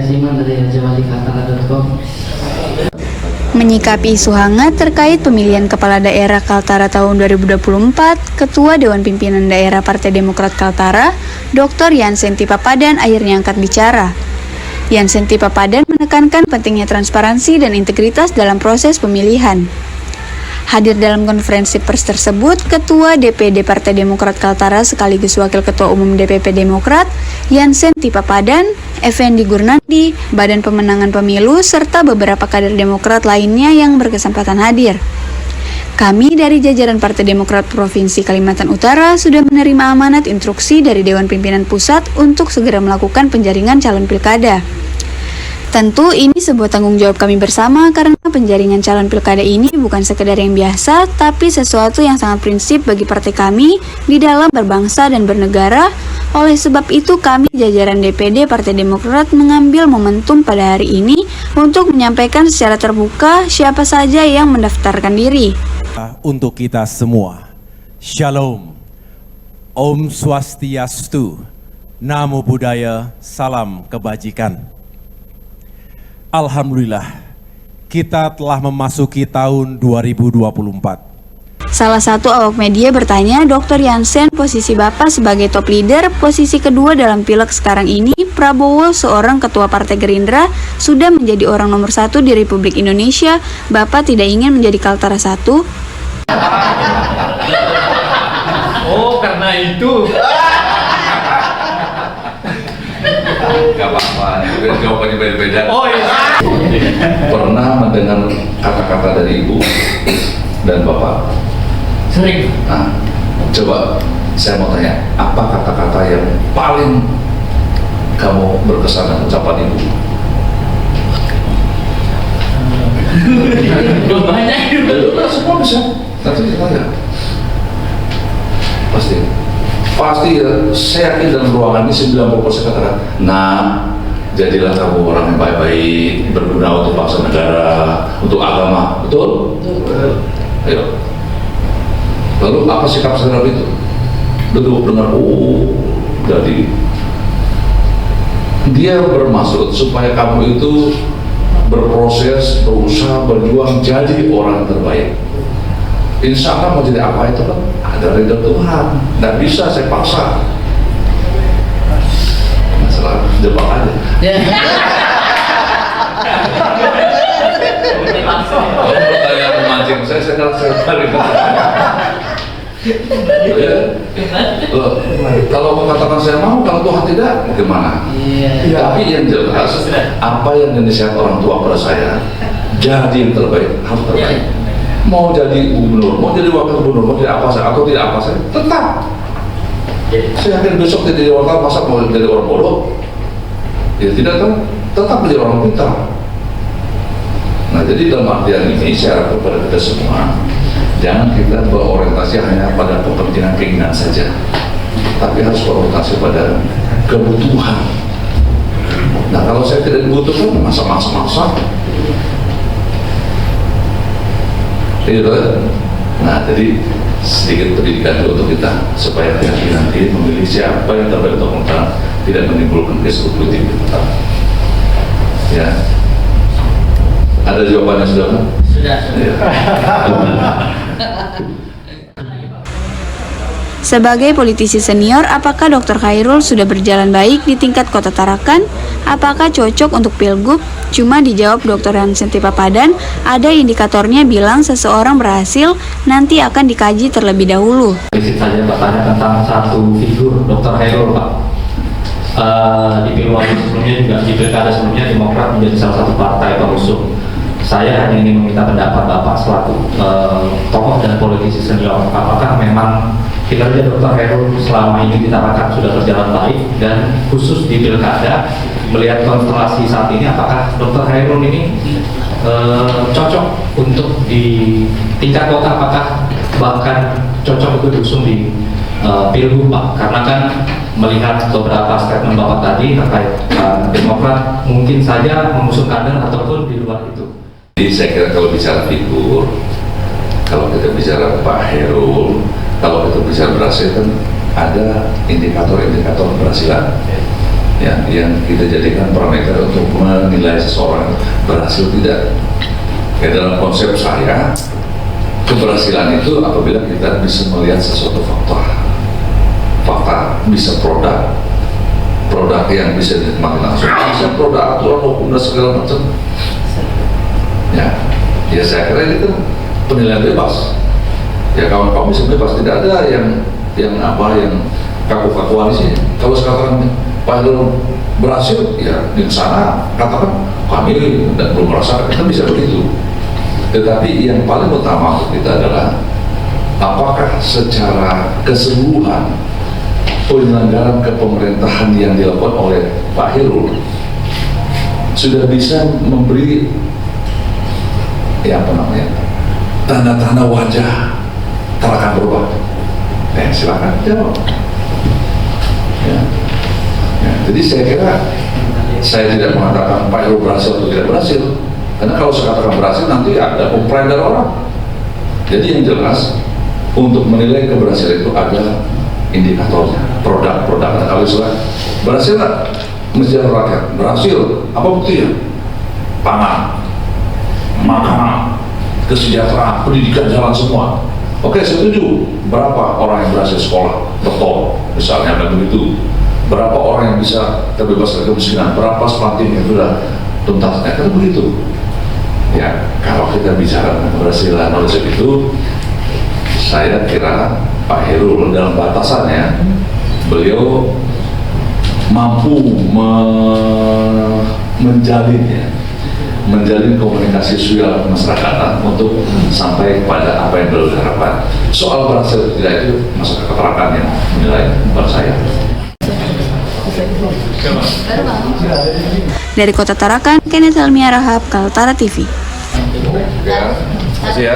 Siman dari rajawalikaltara.com. Menyikapi isu hangat terkait pemilihan Kepala Daerah Kaltara tahun 2024, Ketua Dewan Pimpinan Daerah Partai Demokrat Kaltara, Dr. Yansen Tipapadan akhirnya angkat bicara. Yansen Tipapadan menekankan pentingnya transparansi dan integritas dalam proses pemilihan. Hadir dalam konferensi pers tersebut, Ketua DPD Partai Demokrat Kaltara sekaligus Wakil Ketua Umum DPP Demokrat, Yansen Tipapadan, Effendi Gurnandi, Badan Pemenangan Pemilu, serta beberapa kader Demokrat lainnya yang berkesempatan hadir. Kami dari jajaran Partai Demokrat Provinsi Kalimantan Utara sudah menerima amanat instruksi dari Dewan Pimpinan Pusat untuk segera melakukan penjaringan calon pilkada. Tentu ini sebuah tanggung jawab kami bersama karena penjaringan calon pilkada ini bukan sekedar yang biasa, tapi sesuatu yang sangat prinsip bagi partai kami di dalam berbangsa dan bernegara. Oleh sebab itu kami jajaran DPD Partai Demokrat mengambil momentum pada hari ini untuk menyampaikan secara terbuka siapa saja yang mendaftarkan diri. Untuk kita semua, Shalom, Om Swastiastu, Namo Buddhaya, Salam Kebajikan. Alhamdulillah, kita telah memasuki tahun 2024. Salah satu awak media bertanya, Dr. Yansen, posisi Bapak sebagai top leader, posisi kedua dalam pileg sekarang ini, Prabowo seorang ketua Partai Gerindra, sudah menjadi orang nomor 1 di Republik Indonesia, Bapak tidak ingin menjadi Kaltara 1? Oh, karena itu. Gak apa-apa, jawabannya beda-beda. Oh iya. Pernah mendengar kata-kata dari Ibu dan Bapak? Sering. Nah, coba saya mau tanya, apa kata-kata yang paling kamu berkesan dengan ucapan Ibu? Banyak itu. Semua bisa, nanti kita lihat. Pasti ya, saya yakin dalam ruangan ini 90% katakan, nah jadilah kamu orang yang baik-baik, berguna untuk bangsa negara, untuk agama, betul? Ayo. Lalu apa sikap saudara itu? Duduk dengar, jadi dia bermaksud supaya kamu itu berproses, berusaha, berjuang jadi orang terbaik. Insya Allah mau jadi apa itu kan ada ridha Tuhan, nggak bisa saya paksa. Masalah jebak aja. Pertanyaan memancing saya cari. Kalau mengatakan saya mau, kalau Tuhan tidak, gimana? Tapi yang jelas, apa yang dinasihat orang tua pada saya, jadi yang terbaik, harus terbaik. Mau jadi gubernur, mau jadi wakil gubernur, mau jadi apa saya atau tidak apa saya, tetap. Saya yakin besok jadi wartawan, masa mau jadi orang bodoh? Ya tidak kan, tetap menjadi orang pintar. Nah jadi dalam artian ini saya harap kepada kita semua, jangan kita berorientasi hanya pada kepentingan keinginan saja, tapi harus berorientasi pada kebutuhan. Nah kalau saya tidak dibutuhkan, masa-masa. Nah, jadi sedikit pendidikan dulu untuk kita supaya nanti memilih siapa yang terbaik untuk kita, tidak menimbulkan risiko politik kita. Ya, ada jawabannya sudah kan? Sudah. Ya. Sebagai politisi senior, apakah Dr. Khairul sudah berjalan baik di tingkat Kota Tarakan? Apakah cocok untuk Pilgub? Cuma dijawab Dr. Yansen Tipapadan, ada indikatornya bilang seseorang berhasil, nanti akan dikaji terlebih dahulu. Izin saja bertanya tentang satu figur Dr. Khairul, Pak. Di pilkada sebelumnya juga, di pilkada sebelumnya Demokrat menjadi salah satu partai pengusung. Saya hanya ingin meminta pendapat Bapak selaku tokoh dan politisi senior, apakah memang kinerja Dr. Khairul selama ini di Tarakan sudah berjalan baik, dan khusus di pilkada melihat konstelasi saat ini, apakah Dr. Khairul ini cocok untuk di tingkat kota, apakah bahkan cocok untuk diusung di Pilgub, Pak? Karena kan melihat beberapa statement Bapak tadi terkait Demokrat mungkin saja mengusung kader ataupun di luar itu. Jadi saya kira kalau bicara figur, kalau kita bicara Pak Khairul, kalau kita bicara berhasil kan ada indikator-indikator keberhasilan. ya, yang kita jadikan parameter untuk menilai seseorang berhasil tidak. Ya, dalam konsep saya, keberhasilan itu apabila kita bisa melihat sesuatu fakta, bisa produk yang bisa dinikmati langsung, bisa produk aturan hukum dan segala macam. Ya saya kira itu penilaian bebas. Ya kawan-kawan bisa bebas, tidak ada yang kaku-kakuan di sini. Kalau sekarang Pak Heru berhasil, ya di sana katakan kami belum merasakan, kita bisa begitu. Tetapi yang paling utama untuk kita adalah apakah secara keseluruhan penyelenggaraan kepemerintahan yang dilakukan oleh Pak Heru sudah bisa memberi tanda-tanda wajah akan berubah. Silakan jawab. Jadi saya kira saya tidak mengatakan Pak Heru berhasil atau tidak berhasil, karena kalau saya katakan berhasil nanti ada komplain dari orang. Jadi yang jelas untuk menilai keberhasilan itu ada indikatornya, produk-produk. Kalau istilah berhasil nggak menjadi rakyat, berhasil apa buktinya? Pangan, makanan, kesejahteraan, pendidikan jalan semua. Oke, setuju. Berapa orang yang berhasil sekolah, betul, misalnya dan begitu. Berapa orang yang bisa terbebas dari kemiskinan, berapa stunting yang sudah tuntasnya, kan begitu. Ya, kalau kita bicara keberhasilan oleh sebab itu, saya kira Pak Heru dalam batasannya, beliau mampu menjalin komunikasi sosial masyarakat untuk sampai pada apa yang beliau harapkan. Soal berhasil tidak itu masyarakat keterangan yang menilai, bukan saya. Dari Kota Tarakan, Kenneth Helmia Rahab, Kaltara TV. Ya, terima kasih ya.